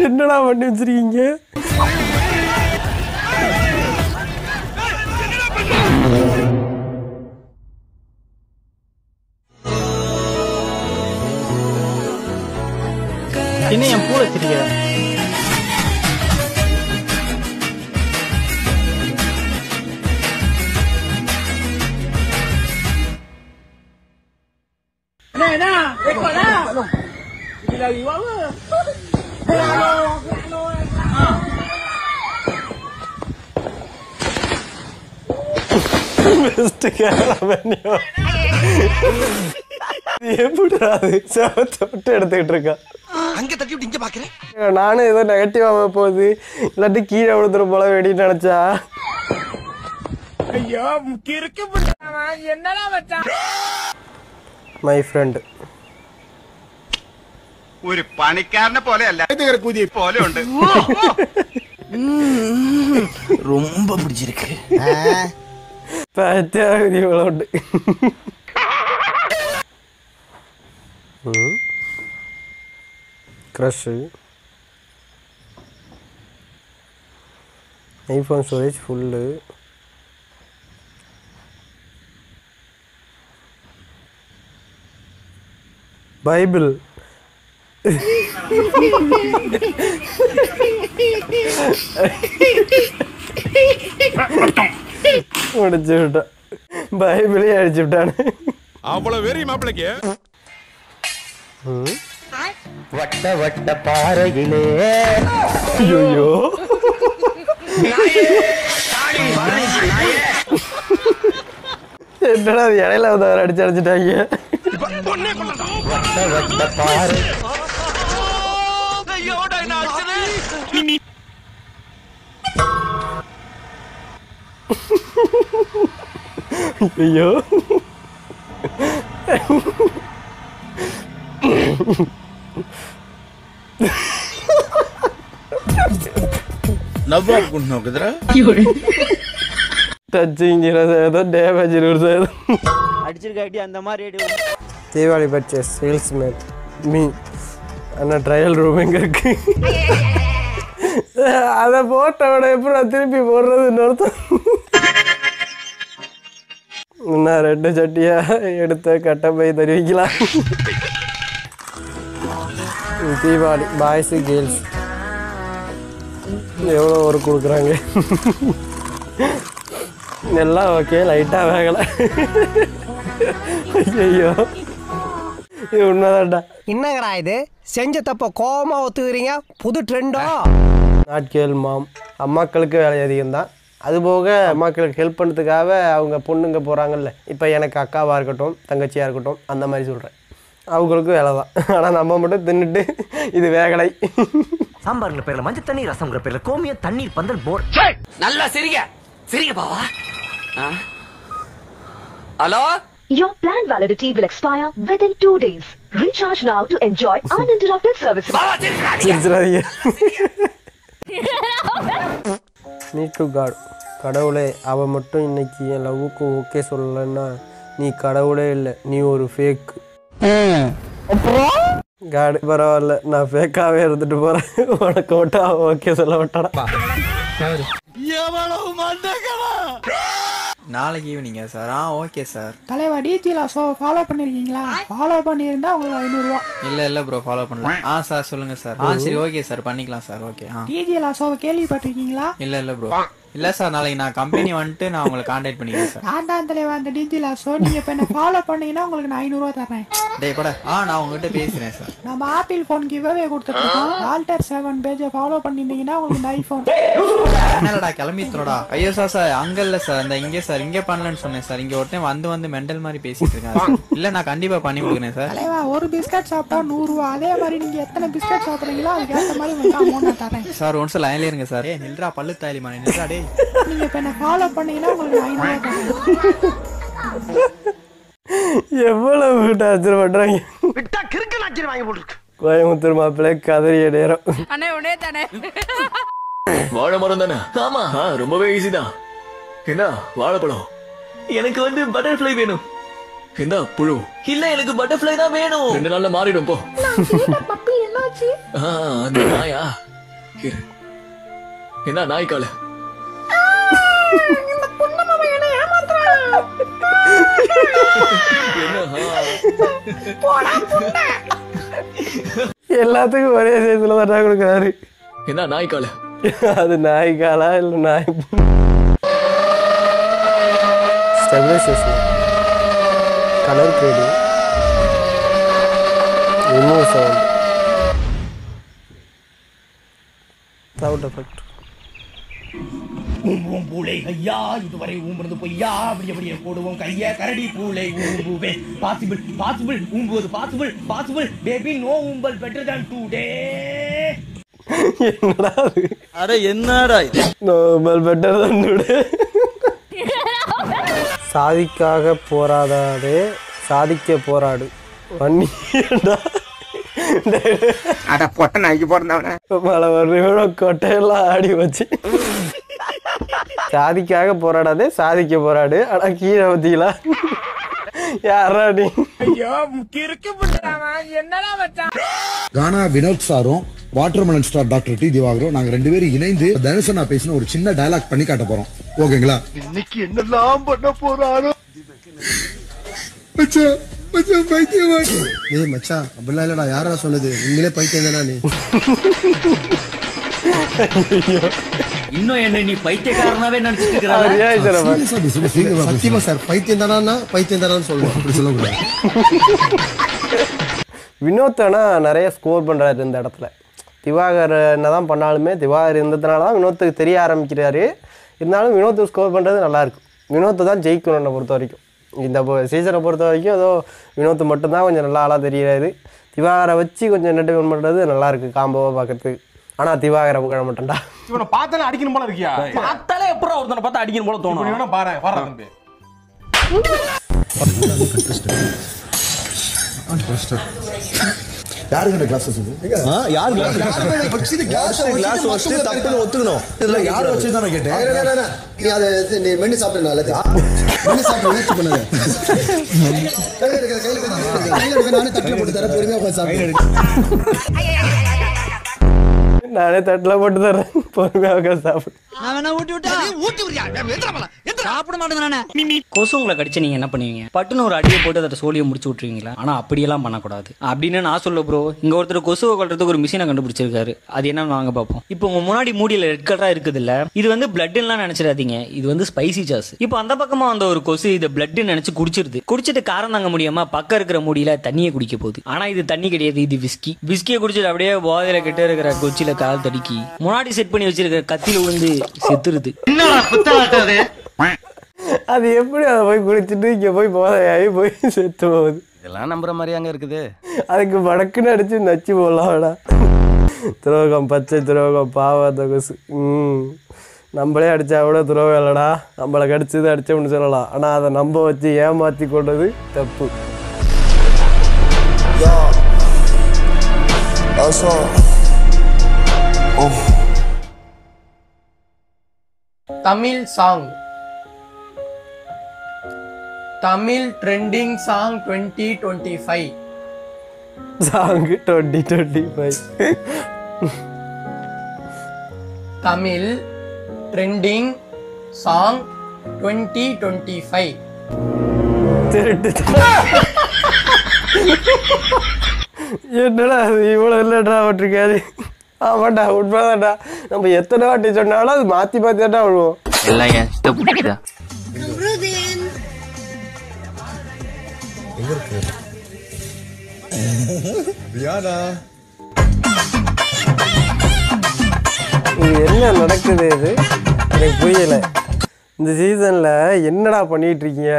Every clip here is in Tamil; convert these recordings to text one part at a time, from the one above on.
என்னடா பண்ணி வச்சிருக்கீங்க? என்ன என் பூ வச்சிருக்க? எடுத்துக்கிட்டு இருக்கான். நானும் ஏதோ நெகட்டிவா போகுது இல்லாட்டி கீழே விழுந்துரும் போல வெடின்னு நினைச்சா. மை ஃப்ரெண்ட் ഒരു പണിക്കാരനെ പോലെയല്ല പോലെ ഉണ്ട്. ரொம்ப பிடிச்சிருக்கு. உண்டு. Crush iPhone storage full. Bible முடிச்சு விட்டான். பைபிளே அடிச்சு விட்டானு. அவ்வளவு வெறி மாப்பிளைக்கு. வட்ட வட்ட பாறையிலே. ஐயோ என்னடா அது இடையில வந்து அவர் அடிச்சு அடிச்சுட்டாங்க. வட்ட வட்ட பாறை. ஐயோ నవ్వాడుకుంటున్నావు కదరా? టచింగ్ ఏదో డ్యామేజ్ அடிச்சிருக்காட்டி அந்த மாதிரி தீபாவளி பர்ச்சேஸ் சேல்ஸ்மேன் மீ அண்ணா ட்ரையல் ரூம் எங்கே இருக்கு? அதை போட்டோட எப்படி நான் திருப்பி போடுறதுன்னு அர்த்தம். நான் 2 சட்டியா எடுத்த கட்டை போய் தெரிவிக்கலாம். தீபாவளி பாய்ஸு கேர்ள்ஸ் எவ்வளோ ஒரு கொடுக்குறாங்க. எல்லாம் ஓகே, லைட்டாக வேகலை. ஐயோ இது உண்மைதான்டா. என்னங்கடா இது செஞ்ச தப்ப கோபமா ஒத்துக்கிறீங்க? புது ட்ரெண்டோ? நாட்கேள் மாம் அம்மாக்களுக்கு வேலை அதிகம்தான். அதுபோக அம்மாக்களுக்கு ஹெல்ப் பண்ணுறதுக்காக அவங்க பொண்ணுங்க போகிறாங்கல்ல, இப்போ எனக்கு அக்காவாக இருக்கட்டும் தங்கச்சியாக இருக்கட்டும் அந்த மாதிரி சொல்கிறேன், அவங்களுக்கும் வேலை தான். ஆனால் நம்ம மட்டும் தின்னுட்டு இது வேகலை. சாம்பார்ங்கிற பேர்ல மஞ்சள் தண்ணி, ரசம்ங்கிற பேர்ல கோமிய தண்ணீர் பந்தல் போர். நல்லா சிரிங்க சிரிங்க பாவா. Hello, Your plan validity will expire within 2 days. Recharge now to enjoy uninterrupted service. சிரிச்சிடாதீங்க. நீ டு காட். கடவுளே, அவன் மட்டும் இன்னைக்கு என் லவ்வுக்கு ஓகே சொல்லலைன்னா நீ கடவுளே இல்லை, நீ ஒரு ஃபேக். காடு பரவாயில்ல, நான் ஃபேக்காகவே இருந்துட்டு போகிறேன். உனக்கு மட்டும் அவன் ஓகே சொல்ல மாட்டானா? நாளைக்கு ஈவினிங்கா சார்? Okay sir. தலைவா டிஜி லாஸோ ஃபாலோ பண்ணிருக்கீங்களா? ஃபாலோ பண்ணியிருந்தா உங்களுக்கு 500 ரூபா. இல்ல ப்ரோ ஃபாலோ பண்ணலாம். சார் சொல்லுங்க சார். சரி ஓகே சார் பண்ணிக்கலாம் சார். ஓகே. டிஜி லாஸோவை கேள்விப்பட்டிருக்கீங்களா? இல்ல ப்ரோ. இல்ல சார், நாளைக்கு நான் கம்பெனி வந்துட்டு நான் உங்களை கான்டாக்ட் பண்ணிக்கிறேன் சார். ஆண்டாம் தலைவா அந்த டிஜி லாஸோ நீங்க இப்ப என்ன ஃபாலோ பண்ணீங்கன்னா உங்களுக்கு நான் 500 ரூபா தரேன். டேய் போடா. நான் உங்ககிட்ட பேசுறேன் சார். நம்ம ஆப்பிள் போன் கிவ்அவே கொடுத்துருக்கோம். ஆல்டர் 7 பேஜை ஃபாலோ பண்ணிருந்தீங்கன்னா உங்களுக்கு ஐபோன். என்னடா கிளம்பிடுறோடா? ஐயோ சார் அங்க இல்ல சார், இந்த இங்கே சார் இங்கே பண்ணலன்னு சொன்னேன் சார். இங்க ஒருத்தன் வந்து மெண்டல் மாதிரி பேசிட்டு இருக்காங்க. இல்ல நான் கண்டிப்பா பண்ணி கொடுக்குறேன் சார். தலைவா ஒரு பிஸ்கட் சாப்பிட்டா 100 ரூபா. அதே மாதிரி நீங்க எத்தனை பிஸ்கட் சாப்பிடுறீங்களோ அதுக்கு ஏற்ற மாதிரி உங்களுக்கு அமௌண்ட் தரேன் சார். ஒன்ஸ் லைன்ல இருங்க சார். ஏய் நில்றா பல்லு தாலி மானே நில்றா டேய். நீங்க இப்ப என்ன ஃபாலோ பண்ணீங்கன்னா உங்களுக்கு 500 ரூபா தரேன். எவ்வளவு டார்ச்சர் பண்றாங்க. விட்டா கிறுக்கு நாச்சிரி வாங்கி போட்டுருக்கு. கோயம்புத்தூர் மாப்பிள்ளை கதறிய நேரம். அண்ணே உடனே தானே வாழை மரம் தானே? ஆமா, ரொம்பவே ஈஸி தான். என்ன வாழைப்பழம்? எனக்கு பட்டர்ஃப்ளை வேணும். என்ன புழு? இல்ல எனக்கு பட்டர்ஃப்ளை தான் வேணும். 2 நாள்ல மாறிடும் போ. பப்பி என்னாச்சு? அந்த நாயா? இரு. என்ன நாய் கால? இந்த பொண்ணு மாமா என்ன ஏமாத்துறான். போடா புண்ண. எல்லாத்துக்கும் ஒரே சைஸ்ல தான் கொடுக்குறாரு. என்ன நாய் கால? அது நாய் காலா இல்ல நாய் stabilisation, colour grading, remove sound, sound effect. ஊம்பும் பூளை ஐயா இதுவரை ஊம்புறது பொய்யா அப்படி அப்படியே போடுவோம் கைய கரடி பூளை ஊம்புவே பாசிபிள் பாசிபிள் ஊம்புவது பாசிபிள் பாசிபிள் பேபி நோ ஊம்பல் பெட்டர் than டுடே. என்னடா அது? அட என்னடா இது? நோபல் பெட்டர் than டுடே. சாதிக்காக போராடாதே சாதிக்க போராடு. வன்னியடா அட பொட்ட நாய்க்கு பிறந்தவன மழை வர்ற கொட்டையெல்லாம் ஆடி வச்சு சாதிக்காக போராடாதே சாதிக்க போராடு. ஆனா கீழே வந்தீங்களா யாரா நீ? கானா வினோத் சாரும் வாட்டர்மெலன் ஸ்டார் டாக்டர் டி திவாகரும் நாங்க 2 பேரும் இணைந்து தனுஷன் நான் பேசின ஒரு சின்ன டயலாக் பண்ணி காட்ட போறோம். ஓகேங்களா? இன்னைக்கு என்னெல்லாம் பண்ண போறாரோ. ஏய் மச்சான் அப்படிலாம் இல்லடா. யாரா சொன்னது? நீங்களே பைத்தியம் தானா நீ? இன்னும் என்ன நீ பைத்தியக்காரனாவே நினைச்சிட்டு இருக்கற? சத்தியமா சார் பைத்தியம் தானா பைத்தியம் தானான்னு சொல்லுவோம். அப்படி சொல்லக்கூடாது. வினோத் ஆனால் நிறைய ஸ்கோர் பண்ணுறாரு இந்த இடத்துல. திவாகர் என்ன தான் பண்ணாலுமே திவாகர் இருந்ததுனால தான் வினோத்துக்கு தெரிய ஆரம்பிக்கிறாரு. இருந்தாலும் வினோத் ஸ்கோர் பண்ணுறது நல்லாயிருக்கும். வினோத்தை தான் ஜெயிக்கணும் என்னை பொறுத்த வரைக்கும். இந்த சீசனை பொறுத்த வரைக்கும் ஏதோ வினோத் மட்டும்தான் கொஞ்சம் நல்லா ஆளாக தெரிகிறாரு. திவாகரை வச்சு கொஞ்சம் என்டர்டைன்மெண்ட் பண்ணுறது நல்லாயிருக்கு காம்போவாக பார்க்கறதுக்கு. ஆனால் திவாகரை கிழ மாட்டேன்டா. இவனை பார்த்தாலே அடிக்கணும் போல இருக்கியா? பார்த்தாலே எப்பறம் ஒருத்தனை பார்த்தா அடிக்கணும் போல தோணும். இவனை பாரு வர தம்பி. யாருக்கிட்ட கிளாஸ் வச்சுது? யார் கிளாஸ் வச்சு தப்புன்னு ஒத்துக்கணும். இதுல யார் வச்சுதான் கேட்டேன். நீ அதை நீ மென்னு சாப்பிட்டேன் மென்னு சாப்பிட்டு வேஸ்ட் பண்ணாத. நானே தட்டில் போட்டு தரேன். பொறுமையா உட்காந்து சாப்பிட்டு. நானே தட்டில் போட்டு தரேன். பொறுமையாக உட்காந்து சாப்பிடு. கொசு உங்களை கடிச்சு நீங்க என்ன பண்ணுவீங்க? பட்டுன்னு ஒரு அடியை போட்டு அதை சோழியை முடிச்சு விட்டுருவீங்களா? ஆனா அப்படியெல்லாம் பண்ணக்கூடாது அப்படின்னு நான் சொல்ல ப்ரோ. இங்க ஒருத்தர் கொசுவை கொல்றதுக்கு ஒரு மிஷினை கண்டுபிடிச்சிருக்காரு. அது என்ன வாங்க பார்ப்போம். இப்போ உங்க முன்னாடி மூடியில ரெட் கலரா இருக்குது இல்ல, இது வந்து பிளட்லாம் நினைச்சிடாதீங்க. இது வந்து ஸ்பைசி சாஸ். இப்போ அந்த பக்கமா வந்த ஒரு கொசு இதை பிளட் நினைச்சு குடிச்சிருது. குடிச்சிட்டு காரம் தாங்க முடியாம பக்கம் இருக்கிற மூடியில தண்ணியை குடிக்க போகுது. ஆனா இது தண்ணி கிடையாது, இது விஸ்கி. விஸ்கியை குடிச்சிட்டு அப்படியே போதையில கிட்ட இருக்கிற கொச்சில கால் தடுக்கி முன்னாடி செட் பண்ணி வச்சிருக்கிற கத்தியில விழுந்து செத்துருது. அது எப்படி அதை போய் குடிச்சிட்டு இங்கே போய் போதையாகி போய் செத்து போகுது? இதெல்லாம் நம்புற மாதிரி அங்க இருக்குது. அதுக்கு வடக்குன்னு அடிச்சு நச்சு போடலாம்டா. துரோகம், பச்சை துரோகம், பாவத்தை கொசு. நம்மளே அடித்தா கூட துரோகம் இல்லைடா. நம்மளை கடிச்சது அடித்தோம்னு சொல்லலாம். ஆனால் அதை நம்ப வச்சு ஏமாற்றி கொண்டது தப்பு. Tamil song, Tamil trending song 2025. Song 2025. Tamil trending song 2025. என்னடா அது இவ்வளோ இல்லைடா விட்டுருக்காது. ஆமாண்டா உண்மைதான்டா. நம்ம எத்தனை வாட்டி சொன்னாலும் அது மாற்றி மாற்றி தான்டா விழுவோம். இது என்ன நடக்குது? இது எனக்கு புரியலை. இந்த சீசனில் என்னடா பண்ணிகிட்டு இருக்கீங்க?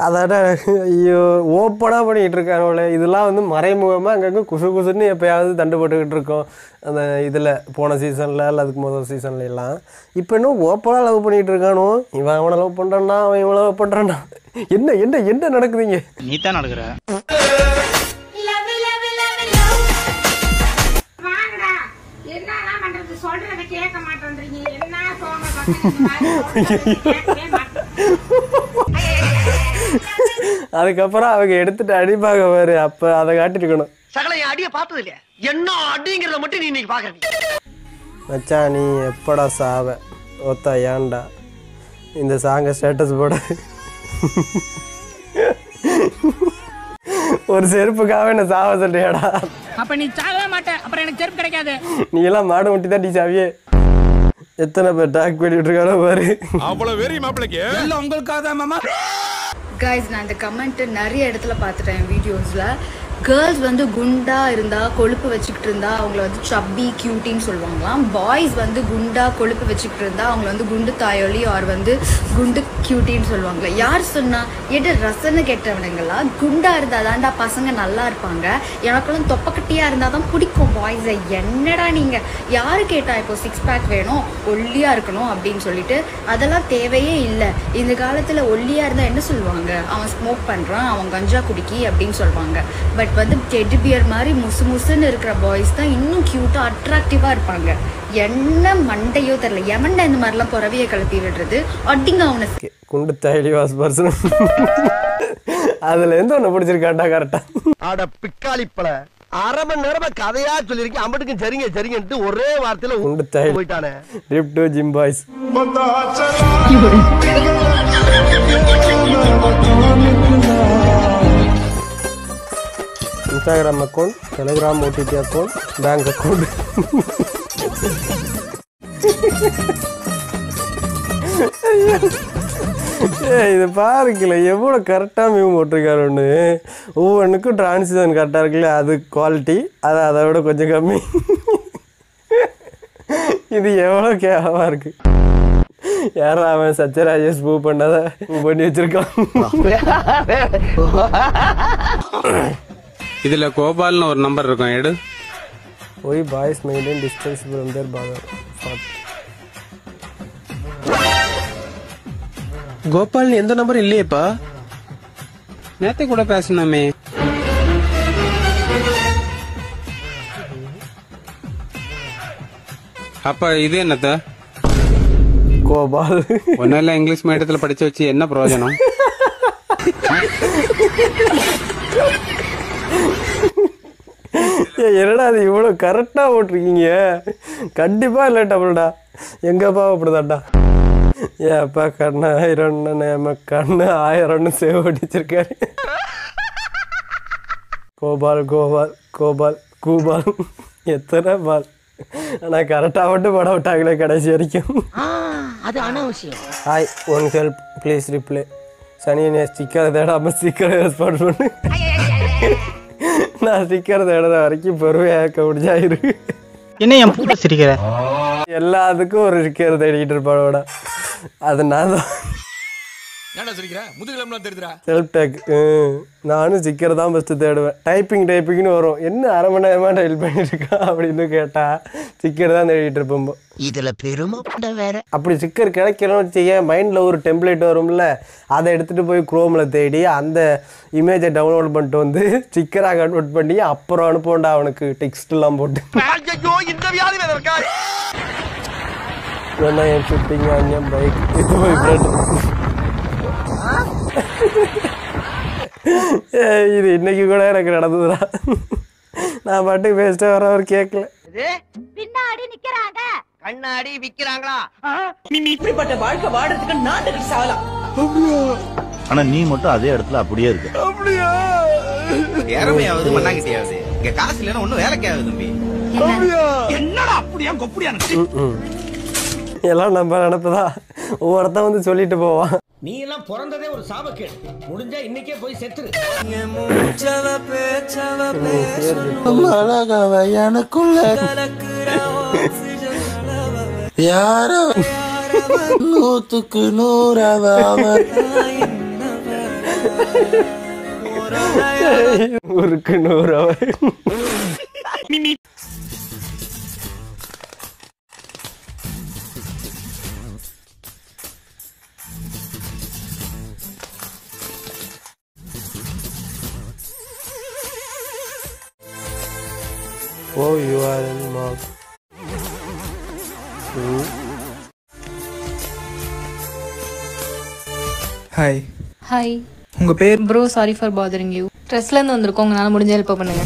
அதாடா ஐயோ ஓப்பனாக பண்ணிகிட்டு இருக்காங்களே. இதெல்லாம் வந்து மறைமுகமாக அங்கங்கே குசு குசுன்னு எப்போயாவது தண்டு போட்டுக்கிட்டு இருக்கோம். அந்த இதில் போன சீசனில் இல்லை அதுக்கு முதல் சீசன்ல எல்லாம். இப்போ இன்னும் ஓப்பனாக லவ் பண்ணிகிட்டு இருக்கானோ. இவன் அவனை லவ் பண்ணுறான்னா, அவன் இவனை லவ் பண்ணுறான்னா. என்ன என்ன என்ன நடக்குதுங்க? நீ தான் நடக்கிற. அதுக்கப்புறம் அவங்க எடுத்துட்டு அடிப்பாங்க பாரு, அப்போ அதை காட்டிருக்கணும். சகல என் அடியை பார்த்தது இல்லையா? என்ன அடிங்கிறத மட்டும் நீ இன்னைக்கு பாக்குறீங்க. மச்சான் நீ எப்படா சாவ ஒத்தா ஏன்டா இந்த சாங்கை ஸ்டேட்டஸ் போட? ஒரு செருப்புக்காக என்ன சாவ சொல்றியாடா? அப்ப நீ சாகவே மாட்ட, அப்புறம் எனக்கு செருப்பு கிடைக்காது. நீ எல்லாம் மாடு முட்டி தான் டீ சாவியே. எத்தனை பேர் டாக் பண்ணிட்டு இருக்காரோ பாரு. அவ்வளவு வெறி மாப்பிளைக்கு எல்லாம் உங்களுக்காக தான் மாமா. கைஸ், நான் இந்த கமெண்ட் நிறைய இடத்துல பார்த்துட்டேன் வீடியோஸில். கேர்ள்ஸ் வந்து குண்டா இருந்தா கொழுப்பு வச்சுக்கிட்டு இருந்தா அவங்கள வந்து சப்பி கியூட்டின்னு சொல்லுவாங்களாம். பாய்ஸ் வந்து குண்டா கொழுப்பு வச்சுக்கிட்டு இருந்தா அவங்கள வந்து குண்டு தாயொலி ஆர் வந்து குண்டு கியூட்டின்னு சொல்லுவாங்களே. யார் சொன்னா? எடு ரசனை கேட்டவனுங்களா? குண்டா இருந்தா தான்டா பசங்க நல்லா இருப்பாங்க, எனக்கெல்லாம் தொப்பக்கட்டியா இருந்தா தான் பிடிக்கும் பாய்ஸை. என்னடா நீங்க? யாரு கேட்டா இப்போ 6 பேக் வேணும் ஒல்லியா இருக்கணும் அப்படின்னு சொல்லிட்டு? அதெல்லாம் தேவையே இல்லை. இந்த காலத்துல ஒல்லியா இருந்தா என்ன சொல்லுவாங்க? அவன் ஸ்மோக் பண்றான், அவன் கஞ்சா குடிக்கி அப்படின்னு சொல்லுவாங்க. பட் வந்து டெடி பியர் மாதிரி முசு முசுன்னு இருக்கிற பாய்ஸ் தான் இன்னும் கியூட்டா அட்ராக்டிவா இருப்பாங்க. என்ன மண்டையோ தெரியல, எவன்டா இந்த மாதிரிலாம் புறவையை கிளப்பி விடுறது? அடிங்க அவனை. குண்டு தாயலி வாஸ் பர்சன் அதுல எந்த ஒண்ணு பிடிச்சிருக்காண்டா கரெக்டா? அட பிக்காளிப்பல, அரை மணி நேரமா கதையா சொல்லிருக்கேன். அம்பட்டுக்கும் சரிங்க சரிங்கன்ட்டு ஒரே வார்த்தையில குண்டு தாயலி போயிட்டானே. RIP to gym boys. Instagram account, Telegram OTT account, bank account. இது பாருங்கள எவ்வளோ கரெக்டாக மீம் போட்டிருக்காரு. ஒன்று ஒவ்வொன்றுக்கும் டிரான்சிஷன் கரெக்டாக இருக்குல்ல, அது குவாலிட்டி, அது அதை விட கொஞ்சம் கம்மி. இது எவ்வளோ கேவலமாக இருக்கு. யாரும் அவன் சத்யராஜேஷ் மூவ் பண்ணாத மூவ் பண்ணி வச்சிருக்கான். இதுல கோபால்னு ஒரு நம்பர் இருக்கும், எடு. Why boys maintain distance from their father. Gopal எந்த நம்பர் இல்லையேப்பா, நேத்து கூட பேசணுமே. அப்ப இது என்னத்த? கோபால் ஒன்னும் இங்கிலீஷ் மீடியத்துல படிச்சு வச்சு என்ன பிரயோஜனம்? என்னடா அது இவ்வளோ கரெக்டாக போட்டிருக்கீங்க? கண்டிப்பாக இல்லை டபுள்டா. எங்கப்பா அப்படிதான்டா. ஏப்பா கண்ணு 1000 நம்ம கண்ணு 1000 சேவ் அடிச்சிருக்காரு. கோபால் கோபால் கோபால் கூபால் எத்தனை பால். ஆனால் கரெக்டாக மட்டும் படம் விட்டாங்களே கடைசி வரைக்கும். அது அனாவசியம். Hi, one help please reply. சனியனே ஸ்டிக்கர் தேடாம ஸ்டிக்கர் ரெஸ்பாண்ட் பண்ணு. நான் ஸ்டிக்கர் தேடுற வரைக்கும் பொறுமையாக இருக்க முடிஞ்சாயிரு. என்ன என் பூட சிரிக்கிற? எல்லாத்துக்கும் ஒரு ஸ்டிக்கர் தேடிக்கிட்டு இருப்பாடோட. அது நான் தான். Self take. நானும் ஸ்டிக்கர் தான் ஃபஸ்ட்டு தேடுவேன். டைப்பிங்னு வரும். என்ன அரை மணி நேரமாக டைல் பண்ணியிருக்கான் அப்படின்னு கேட்டால் ஸ்டிக்கர் தான் தேடிட்டு இருப்போம். இதுல பெருமை வேற. அப்படி ஸ்டிக்கர் கிடைக்கணும்னு செய்ய மைண்டில் ஒரு டெம்ப்ளேட் வரும்ல, அதை எடுத்துகிட்டு போய் குரோமில் தேடி அந்த இமேஜை டவுன்லோட் பண்ணிட்டு வந்து ஸ்டிக்கராக கன்வெர்ட் பண்ணி அப்புறம் அனுப்போண்டா அவனுக்கு டெக்ஸ்ட்லாம் போட்டு. இந்த வியாதி வேற இருக்கா? என் ஷூட்டிங் அஞ்சம் பைக் இது போய் ஃப்ரெண்ட். இது இன்னைக்கு கூட எனக்கு நடந்ததுடா. நான் பாட்டுக்கு பேசிட்டு வர அவர் கேட்கல. பின்னாடி நிக்கிறாங்க, கண்ணாடி விக்கிறாங்களா? நீ இப்படிப்பட்ட வாழ்க்கை வாடுறதுக்கு நாட்டுக்கு சாகலாம். ஆனா நீ மட்டும் அதே இடத்துல அப்படியே இருக்கு. அப்படியா? ஏறமையாவது மண்ணாங்கிட்டியாவது. இங்க காசு இல்லைன்னா ஒன்னும் வேலைக்கு ஆகுது தம்பி. என்னடா அப்படியா கொப்படியா? எல்லாம் நம்ம நினைப்பதா ஒவ்வொருத்தான் வந்து சொல்லிட்டு போவான். நீ எல்லாம் பிறந்ததே ஒரு சாபக்கேடு. முடிஞ்சா இன்னைக்கே போய் செத்துரு. எனக்குள்ள யார 100க்கு 100 100க்கு 100. Oh, you are in mouth. Hi. Hi. உங்க பேர்? Bro sorry for bothering you. ஸ்ட்ரெஸ்ல இருந்து வந்திருக்கோம், உங்களால முடிஞ்ச ஹெல்ப் பண்ணுங்க.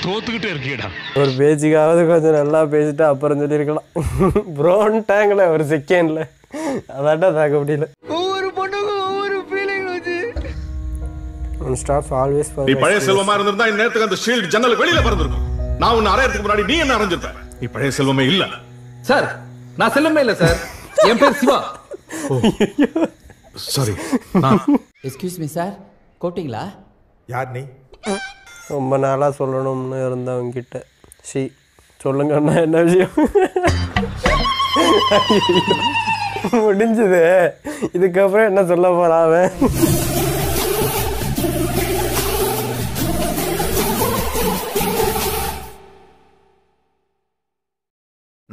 தோத்துக்கிட்டே இருக்கீடா. ஒரு பேச்சுக்காவது கொஞ்சம் நல்லா பேசிட்டு அப்புறம் சொல்லியிருக்கலாம். ப்ரோன்ட்டாங்களே ஒரு செகண்ட்ல, அதாட்டா தாக்க முடியல. ஒவ்வொரு பொண்ணுக்கும் ஒவ்வொரு ஃபீலிங் வச்சு. ஸ்டாஃப் ஆல்வேஸ் நீ பழைய செல்வமா இருந்திருந்தா இந்த நேரத்துக்கு அந்த ஷீல்ட் ஜன்னல் வெளியில பறந்திருக்கும். நான் உன்னை அறையறதுக்கு முன்னாடி நீ என்ன அரைஞ்சிருப்ப. நீ பழைய செல்வமே இல்ல. சார் நான் செல்வமே இல்ல சார், என் பேர் Shiva. Sorry. Excuse me sir, கோட்டிங்களா? யார் நீ? ரொம்ப நாளாக சொல்லணும்னு இருந்தவங்க கிட்ட சொல்லுங்கண்ணா என்ன விஷயம். முடிஞ்சது, இதுக்கப்புறம் என்ன சொல்ல போறான் அவன்.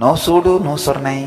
நோ சூடு நோ சொர்ணை.